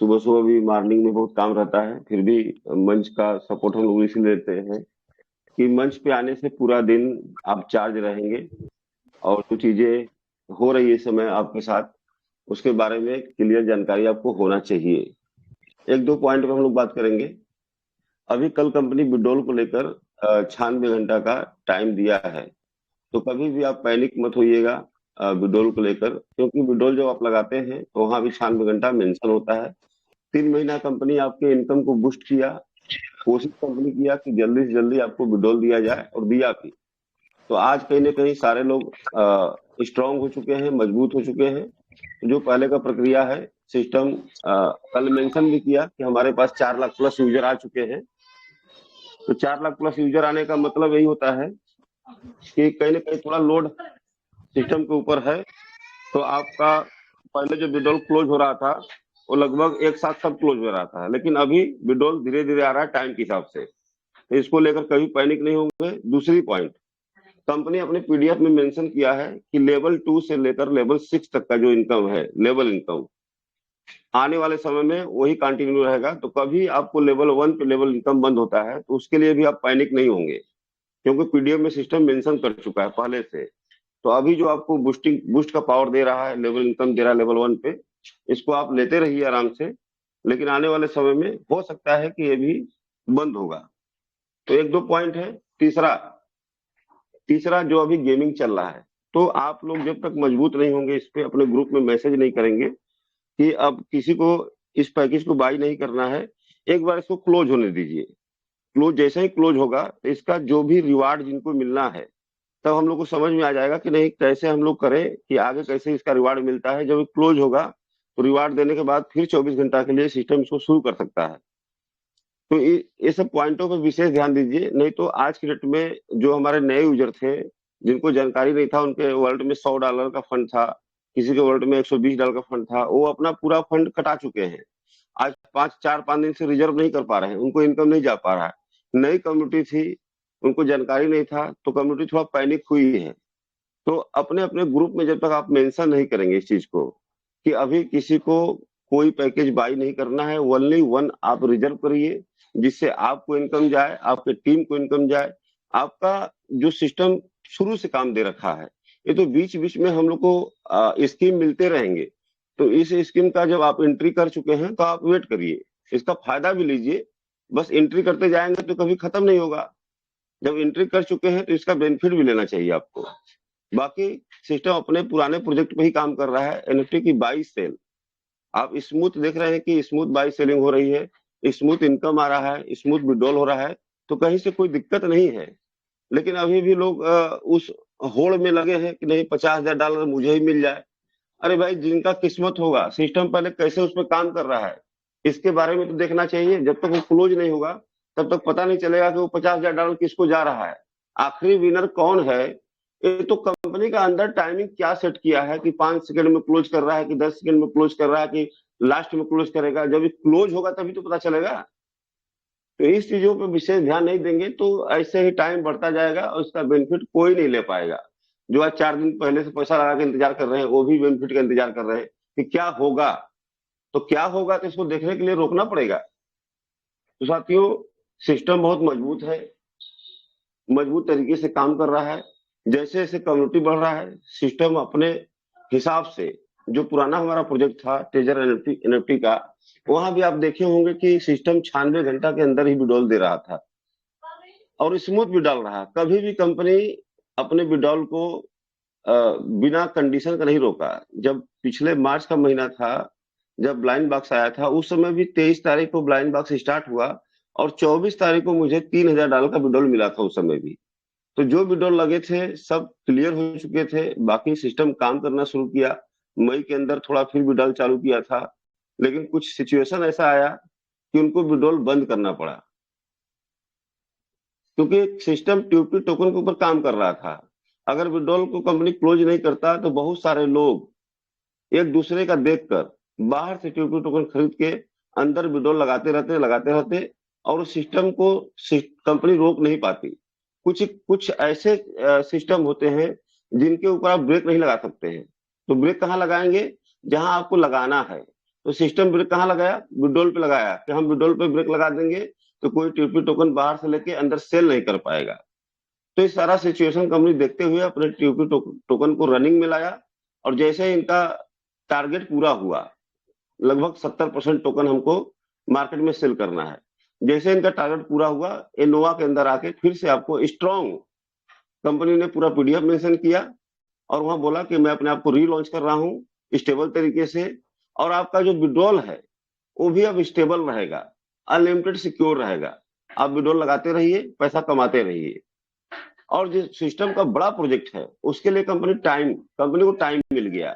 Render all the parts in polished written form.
सुबह सुबह भी मॉर्निंग में बहुत काम रहता है, फिर भी मंच का सपोर्ट हम लोग इसलिए लेते हैं कि मंच पे आने से पूरा दिन आप चार्ज रहेंगे और जो चीजें हो रही है इस समय आपके साथ, उसके बारे में क्लियर जानकारी आपको होना चाहिए। एक दो पॉइंट पर हम लोग बात करेंगे। अभी कल कंपनी विड्रॉल को लेकर 96 घंटा का टाइम दिया है। तो कभी भी आप पैनिक मत होइएगा विड्रॉल को लेकर, क्योंकि विड्रॉल जब आप लगाते हैं तो वहां भी 96 घंटा मेंशन होता है। 3 महीना कंपनी आपके इनकम को बूस्ट किया, कोशिश कंपनी किया कि जल्दी से जल्दी आपको विड्रॉल दिया जाए और दिया भी। तो आज कहीं ना कहीं सारे लोग स्ट्रांग हो चुके हैं, मजबूत हो चुके हैं। जो पहले का प्रक्रिया है, सिस्टम कल मेंशन भी किया कि हमारे पास 4 लाख प्लस यूजर आ चुके हैं। तो 4 लाख प्लस यूजर आने का मतलब यही होता है कि कहीं ना कहीं थोड़ा लोड सिस्टम के ऊपर है। तो आपका पहले जो विड्रॉल क्लोज हो रहा था वो लगभग एक साथ सब क्लोज हो रहा था, लेकिन अभी विड्रॉल धीरे धीरे आ रहा है टाइम के हिसाब से। तो इसको लेकर कभी पैनिक नहीं होंगे। दूसरी पॉइंट, कंपनी अपने पीडीएफ में मेंशन किया है कि लेवल 2 से लेकर लेवल 6 तक का जो इनकम है, लेवल इनकम, आने वाले समय में वही कंटिन्यू रहेगा। तो कभी आपको लेवल 1 पे लेवल इनकम बंद होता है तो उसके लिए भी आप पैनिक नहीं होंगे, क्योंकि पीडीएफ में सिस्टम मेंशन कर चुका है पहले से। तो अभी जो आपको बूस्ट का पावर दे रहा है, लेवल इनकम दे रहा है लेवल 1 पे, इसको आप लेते रहिए आराम से। लेकिन आने वाले समय में हो सकता है कि ये भी बंद होगा। तो एक दो पॉइंट है। तीसरा तीसरा जो अभी गेमिंग चल रहा है, तो आप लोग जब तक मजबूत नहीं होंगे, इस पे अपने ग्रुप में मैसेज नहीं करेंगे कि अब किसी को इस पैकेज को बाई नहीं करना है, एक बार इसको क्लोज होने दीजिए। क्लोज जैसे ही क्लोज होगा तो इसका जो भी रिवार्ड जिनको मिलना है, तब हम लोग को समझ में आ जाएगा कि नहीं कैसे हम लोग करें कि आगे कैसे इसका रिवार्ड मिलता है। जब क्लोज होगा तो रिवार्ड देने के बाद फिर 24 घंटा के लिए सिस्टम इसको शुरू कर सकता है। तो ये सब पॉइंटों पर विशेष ध्यान दीजिए। नहीं तो आज की डेट में जो हमारे नए यूजर थे, जिनको जानकारी नहीं था, उनके वर्ल्ड में $100 का फंड था, किसी के वर्ल्ड में $120 का फंड था, वो अपना पूरा फंड कटा चुके हैं। आज 5 दिन से रिजर्व नहीं कर पा रहे हैं, उनको इनकम नहीं जा पा रहा है। नई कम्युनिटी थी, उनको जानकारी नहीं था, तो कम्युनिटी थोड़ा पैनिक हुई है। तो अपने अपने ग्रुप में जब तक आप मेंशन नहीं करेंगे इस चीज को कि अभी किसी को कोई पैकेज बाई नहीं करना है, ओनली वन आप रिजर्व करिए, जिससे आपको इनकम जाए, आपके टीम को इनकम जाए। आपका जो सिस्टम शुरू से काम दे रखा है, ये तो बीच बीच में हम लोग को स्कीम मिलते रहेंगे। तो इस स्कीम का जब आप एंट्री कर चुके हैं तो आप वेट करिए, इसका फायदा भी लीजिए। बस एंट्री करते जाएंगे तो कभी खत्म नहीं होगा। जब एंट्री कर चुके हैं तो इसका बेनिफिट भी लेना चाहिए आपको। बाकी सिस्टम अपने पुराने प्रोजेक्ट पे ही काम कर रहा है, एनएफटी की बाई सेल। आप स्मूथ देख रहे हैं कि स्मूथ बाई सेलिंग हो रही है, स्मूथ इनकम आ रहा है, स्मूथ विड्रॉल हो रहा है। तो कहीं से कोई दिक्कत नहीं है। लेकिन अभी भी लोग उस होड़ में लगे हैं कि नहीं $50,000 मुझे ही मिल जाए। अरे भाई, जिनका किस्मत होगा, सिस्टम पहले कैसे उस पर काम कर रहा है इसके बारे में तो देखना चाहिए। जब तक वो क्लोज नहीं होगा तब तक पता नहीं चलेगा कि वो $50,000 किसको जा रहा है, आखिरी विनर कौन है। ये तो कंपनी का अंदर टाइमिंग क्या सेट किया है कि 5 सेकंड में क्लोज कर रहा है कि 10 सेकंड में क्लोज कर रहा है कि लास्ट में क्लोज करेगा। जब ये क्लोज होगा तभी तो पता चलेगा। तो इस चीजों पर विशेष ध्यान नहीं देंगे तो ऐसे ही टाइम बढ़ता जाएगा और इसका बेनिफिट कोई नहीं ले पाएगा। जो आज 4 दिन पहले से पैसा लगा के इंतजार कर रहे हैं, वो भी बेनिफिट का इंतजार कर रहे हैं कि क्या होगा। तो क्या होगा तो इसको देखने के लिए रोकना पड़ेगा। तो साथियों, सिस्टम बहुत मजबूत है, मजबूत तरीके से काम कर रहा है। जैसे जैसे कम्युनिटी बढ़ रहा है, सिस्टम अपने हिसाब से, जो पुराना हमारा प्रोजेक्ट था टेजर एनएफटी का, वहां भी आप देखे होंगे कि सिस्टम 96 घंटा के अंदर ही विड्रॉल दे रहा था और स्मूथ भी डाल रहा है। कभी भी कंपनी अपने विड्रॉल को बिना कंडीशन का नहीं रोका। जब पिछले मार्च का महीना था, जब ब्लाइंड बॉक्स आया था, उस समय भी 23 तारीख को ब्लाइंड बॉक्स स्टार्ट हुआ और 24 तारीख को मुझे $3,000 का विड्रॉल मिला था उस समय भी। तो जो विड्रॉल लगे थे सब क्लियर हो चुके थे। बाकी सिस्टम काम करना शुरू किया, मई के अंदर थोड़ा फिर विड्रॉल चालू किया था। लेकिन कुछ सिचुएशन ऐसा आया कि उनको विड्रॉल बंद करना पड़ा, क्योंकि सिस्टम ट्यूपी टोकन के ऊपर काम कर रहा था। अगर विड्रॉल को कंपनी क्लोज नहीं करता तो बहुत सारे लोग एक दूसरे का देखकर बाहर से ट्यूपी टोकन खरीद के अंदर विड्रॉल लगाते रहते और उस सिस्टम को कंपनी रोक नहीं पाती। कुछ कुछ ऐसे सिस्टम होते हैं जिनके ऊपर आप ब्रेक नहीं लगा सकते हैं। तो ब्रेक कहाँ लगाएंगे? जहां आपको लगाना है। तो सिस्टम ब्रेक कहाँ लगाया? विड्रॉल पे लगाया कि हम विड्रॉल पे ब्रेक लगा देंगे तो कोई टीपी टोकन बाहर से लेके अंदर सेल नहीं कर पाएगा। तो इस सारा सिचुएशन कंपनी देखते हुए अपने टीपी टोकन को रनिंग में लाया, और जैसे ही इनका टारगेट पूरा हुआ, लगभग 70% टोकन हमको मार्केट में सेल करना है। जैसे इनका टारगेट पूरा हुआ, इनोवा के अंदर आके फिर से आपको स्ट्रॉन्ग कंपनी ने पूरा पीडीएफ मेंशन किया और वहां बोला कि मैं अपने आप को रीलॉन्च कर रहा हूं स्टेबल तरीके से, और आपका जो विड्रॉल है वो भी अब स्टेबल रहेगा, अनलिमिटेड सिक्योर रहेगा। आप विड्रॉल लगाते रहिए, पैसा कमाते रहिए। और जिस सिस्टम का बड़ा प्रोजेक्ट है उसके लिए कंपनी को टाइम मिल गया।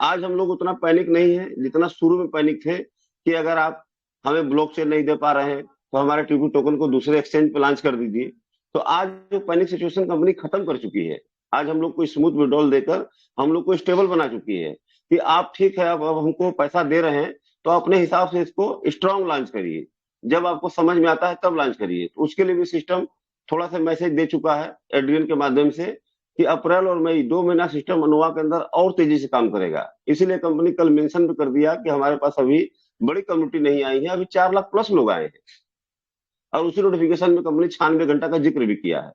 आज हम लोग उतना पैनिक नहीं है जितना शुरू में पैनिक थे कि अगर आप हमें ब्लॉकचेन नहीं दे पा रहे हैं तो हमारे टीपी टोकन को दूसरे एक्सचेंज पे लॉन्च कर दीजिए। तो आज जो पैनिक सिचुएशन कंपनी खत्म कर चुकी है। आज हम लोग को स्मूथ विड्रॉल देकर हम लोग को स्टेबल बना चुकी है कि आप ठीक है, अब हमको पैसा दे रहे हैं तो अपने हिसाब से इसको स्ट्रांग लॉन्च करिए, जब आपको समझ में आता है तब लॉन्च करिए। तो उसके लिए भी सिस्टम थोड़ा सा मैसेज दे चुका है एड्रियन के माध्यम से कि अप्रैल और मई 2 महीना सिस्टम अनोवा के अंदर और तेजी से काम करेगा। इसीलिए कंपनी कल मेंशन भी कर दिया कि हमारे पास अभी बड़ी कम्युनिटी नहीं आई है, अभी 4 लाख प्लस लोग आए हैं। और उसी नोटिफिकेशन में कंपनी 96 घंटा का जिक्र भी किया है।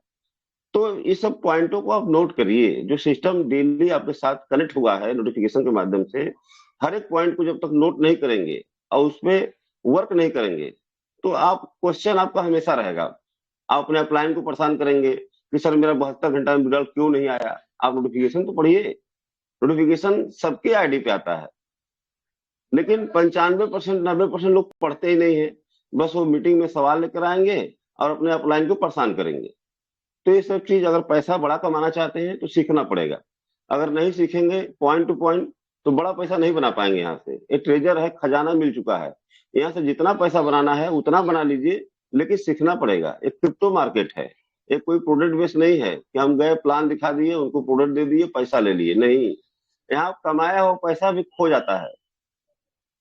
तो इस सब पॉइंटों को आप नोट करिए, जो सिस्टम डेली आपके साथ कनेक्ट हुआ है नोटिफिकेशन के माध्यम से, हर एक पॉइंट को जब तक नोट नहीं करेंगे और उसमें वर्क नहीं करेंगे तो आप क्वेश्चन आपका हमेशा रहेगा। आप अपने अपलाइन को परेशान करेंगे कि सर मेरा 72 घंटा में विड्रॉल क्यों नहीं आया। आप नोटिफिकेशन तो पढ़िए, नोटिफिकेशन सबके आईडी पे आता है, लेकिन 95% 90% लोग पढ़ते ही नहीं है। बस वो मीटिंग में सवाल लेकर आएंगे और अपने अपलाइन को परेशान करेंगे। तो ये सब चीज, अगर पैसा बड़ा कमाना चाहते हैं तो सीखना पड़ेगा। अगर नहीं सीखेंगे पॉइंट टू पॉइंट तो बड़ा पैसा नहीं बना पाएंगे। यहाँ से एक ट्रेजर है, खजाना मिल चुका है, यहाँ से जितना पैसा बनाना है उतना बना लीजिए, लेकिन सीखना पड़ेगा। एक क्रिप्टो मार्केट है, एक कोई प्रोडक्ट बेस नहीं है कि हम गए प्लान दिखा दिए उनको प्रोडक्ट दे दिए पैसा ले लिए। नहीं, यहाँ कमाया हुआ पैसा भी खो जाता है।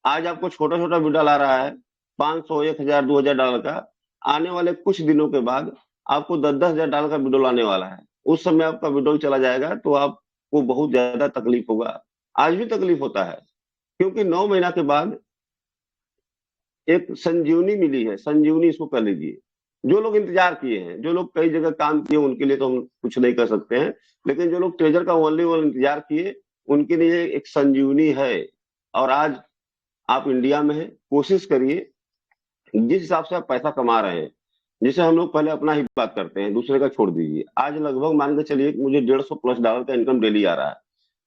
आज आपको छोटा छोटा विड्रॉल आ रहा है 500 1000 2000 डॉलर का, आने वाले कुछ दिनों के बाद आपको 10-10 हजार डॉलर का विड्रॉल आने वाला है। उस समय आपका विड्रॉल चला जाएगा तो आपको बहुत ज्यादा तकलीफ होगा। आज भी तकलीफ होता है क्योंकि 9 महीना के बाद एक संजीवनी मिली है, संजीवनी इसको कर लीजिए। जो लोग इंतजार किए हैं, जो लोग कई जगह काम किए, उनके लिए तो हम कुछ नहीं कर सकते हैं, लेकिन जो लोग ट्रेजर का ओनली वन इंतजार किए उनके लिए एक संजीवनी है। और आज आप इंडिया में हैं, कोशिश करिए जिस हिसाब से आप पैसा कमा रहे हैं, जैसे हम लोग पहले अपना ही बात करते हैं, दूसरे का छोड़ दीजिए। आज लगभग मान के चलिए कि मुझे 150+ डॉलर का इनकम डेली आ रहा है।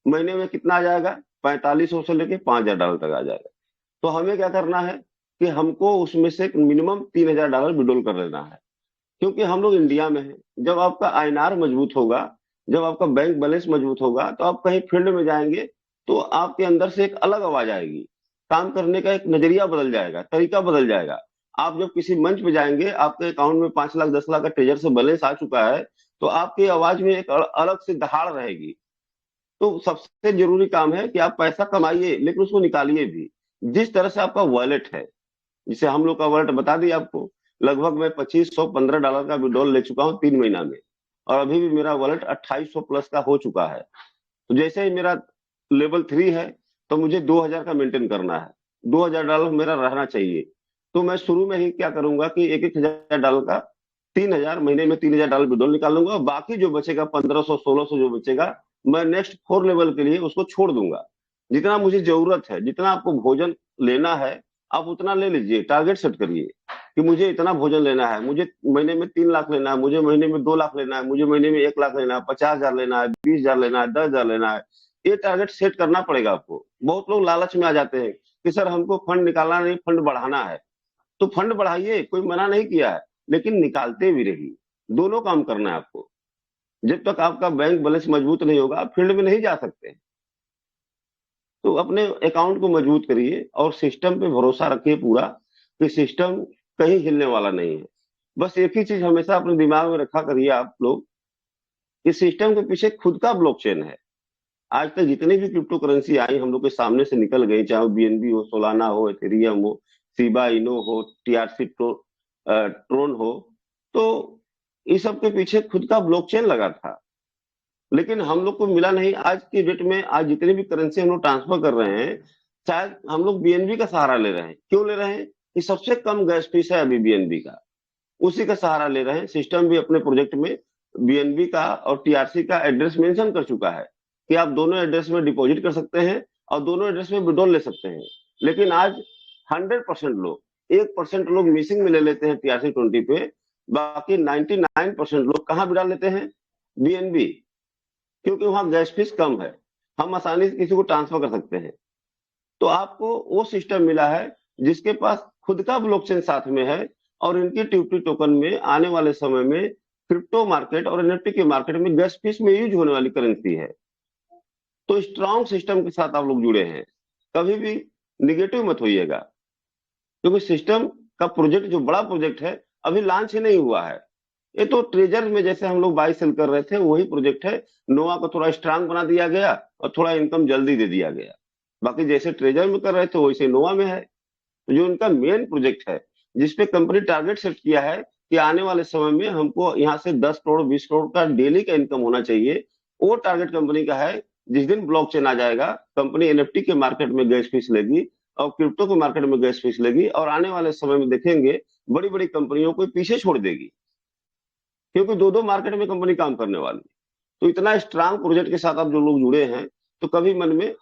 महीने में कितना आ जाएगा? 4500 से लेके 5000 डॉलर तक आ जाएगा। तो हमें क्या करना है कि हमको उसमें से मिनिमम 3000 डॉलर विड्रॉल कर लेना है, क्योंकि हम लोग इंडिया में हैं। जब आपका आईएनआर मजबूत होगा, जब आपका बैंक बैलेंस मजबूत होगा, तो आप कहीं फील्ड में जाएंगे तो आपके अंदर से एक अलग आवाज आएगी, काम करने का एक नजरिया बदल जाएगा, तरीका बदल जाएगा। आप जब किसी मंच पे जाएंगे, आपके अकाउंट में 5 लाख 10 लाख का ट्रेजर से बैलेंस आ चुका है, तो आपकी आवाज में एक अलग से दहाड़ रहेगी। तो सबसे जरूरी काम है कि आप पैसा कमाइए लेकिन उसको निकालिए भी। जिस तरह से आपका वॉलेट है, जिसे हम लोग का वर्ड बता दिया आपको, लगभग मैं 2515 डॉलर का विड्रॉल ले चुका हूँ 3 महीना में, और अभी भी मेरा वॉलेट 2800 प्लस का हो चुका है। तो जैसे ही मेरा लेवल 3 है तो मुझे 2000 का मेंटेन करना है, 2000 डॉलर मेरा रहना चाहिए। तो मैं शुरू में ही क्या करूंगा कि 1000 डॉलर का 3000 महीने में 3000 डॉलर विड्रॉल निकालूंगा, और बाकी जो बचेगा 1500 1600 जो बचेगा मैं नेक्स्ट 4 लेवल के लिए उसको छोड़ दूंगा। जितना मुझे जरूरत है, जितना आपको भोजन लेना है आप उतना ले लीजिए। टारगेट सेट करिए कि मुझे इतना भोजन लेना है, मुझे महीने में 3 लाख लेना है, मुझे महीने में 2 लाख लेना है, मुझे महीने में 1 लाख लेना है, 50,000 लेना है, 20,000 लेना है, 10,000 लेना है। ये टारगेट सेट करना पड़ेगा आपको। बहुत लोग लालच में आ जाते हैं कि सर हमको फंड निकालना नहीं, फंड बढ़ाना है। तो फंड बढ़ाइए, कोई मना नहीं किया है, लेकिन निकालते भी रहिए। दोनों काम करना है आपको। जब तक आपका बैंक बैलेंस मजबूत नहीं होगा आप फील्ड में नहीं जा सकते। तो अपने अकाउंट को मजबूत करिए और सिस्टम पे भरोसा रखिए पूरा, कि सिस्टम कहीं हिलने वाला नहीं है। बस एक ही चीज हमेशा अपने दिमाग में रखा करिए आप लोग, इस सिस्टम के पीछे खुद का ब्लॉकचेन है। आज तक जितनी भी क्रिप्टो करेंसी आई हम लोग के सामने से निकल गई, चाहे वो बीएनबी हो, सोलाना हो, एथेरियम हो, सीबा इनो हो, टीआरसी ट्रोन हो, तो इस सब के पीछे खुद का ब्लॉकचेन लगा था, लेकिन हम लोग को मिला नहीं। आज की डेट में आज जितनी भी करेंसी हम लोग ट्रांसफर कर रहे हैं, शायद हम लोग बीएनबी का सहारा ले रहे हैं। क्यों ले रहे हैं? कि सबसे कम गैस फीस है अभी बीएनबी का, उसी का सहारा ले रहे हैं। सिस्टम भी अपने प्रोजेक्ट में बीएनबी का और टीआरसी का एड्रेस मेंशन कर चुका है कि आप दोनों एड्रेस में डिपॉजिट कर सकते हैं और दोनों एड्रेस में विड्रॉल ले सकते हैं। लेकिन आज 100% लोग, 1% लोग मिसिंग में ले लेते हैं टीआरसी 20 पे, बाकी 99% लोग कहाँ विड्रॉल लेते हैं? बीएनबी, क्योंकि वहां गैस फीस कम है, हम आसानी से किसी को ट्रांसफर कर सकते हैं। तो आपको वो सिस्टम मिला है जिसके पास खुद का ब्लॉकचेन साथ में है, और इनकी टीपी टोकन में आने वाले समय में क्रिप्टो मार्केट और एनएफटी के मार्केट में गैस फीस में यूज होने वाली करेंसी है। तो स्ट्रॉन्ग सिस्टम के साथ आप लोग जुड़े हैं, कभी भी निगेटिव मत होइएगा, क्योंकि सिस्टम का प्रोजेक्ट जो बड़ा प्रोजेक्ट है अभी लॉन्च ही नहीं हुआ है। ये तो ट्रेजर में जैसे हम लोग बाई सेल कर रहे थे वही प्रोजेक्ट है। नोवा को थोड़ा स्ट्रांग बना दिया गया और थोड़ा इनकम जल्दी दे दिया गया। बाकी जैसे ट्रेजर में कर रहे थे वैसे नोवा में है। तो जो उनका मेन प्रोजेक्ट है, जिसपे कंपनी टारगेट सेट किया है कि आने वाले समय में हमको यहाँ से 10 करोड़ 20 करोड़ का डेली का इनकम होना चाहिए, वो टारगेट कंपनी का है। जिस दिन ब्लॉकचेन आ जाएगा, कंपनी एनएफटी के मार्केट में गैस फीस लेगी और क्रिप्टो के मार्केट में गैस फीस लेगी, और आने वाले समय में देखेंगे बड़ी बड़ी कंपनियों को पीछे छोड़ देगी, क्योंकि दो दो मार्केट में कंपनी काम करने वाली। तो इतना स्ट्रांग प्रोजेक्ट के साथ आप जो लोग जुड़े हैं, तो कभी मन में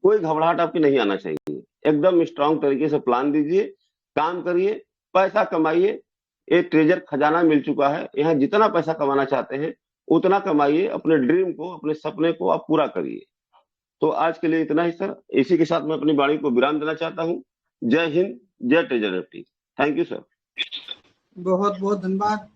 कोई घबराहट आपकी नहीं आना चाहिए। एकदम स्ट्रांग तरीके से प्लान दीजिए, काम करिए, पैसा कमाइए। ये ट्रेजर खजाना मिल चुका है, यहाँ जितना पैसा कमाना चाहते हैं उतना कमाइए, अपने ड्रीम को, अपने सपने को आप पूरा करिए। तो आज के लिए इतना ही सर, इसी के साथ मैं अपनी वाणी को विराम देना चाहता हूँ। जय हिंद, जय treasure NFT. Thank you sir. बहुत बहुत धन्यवाद।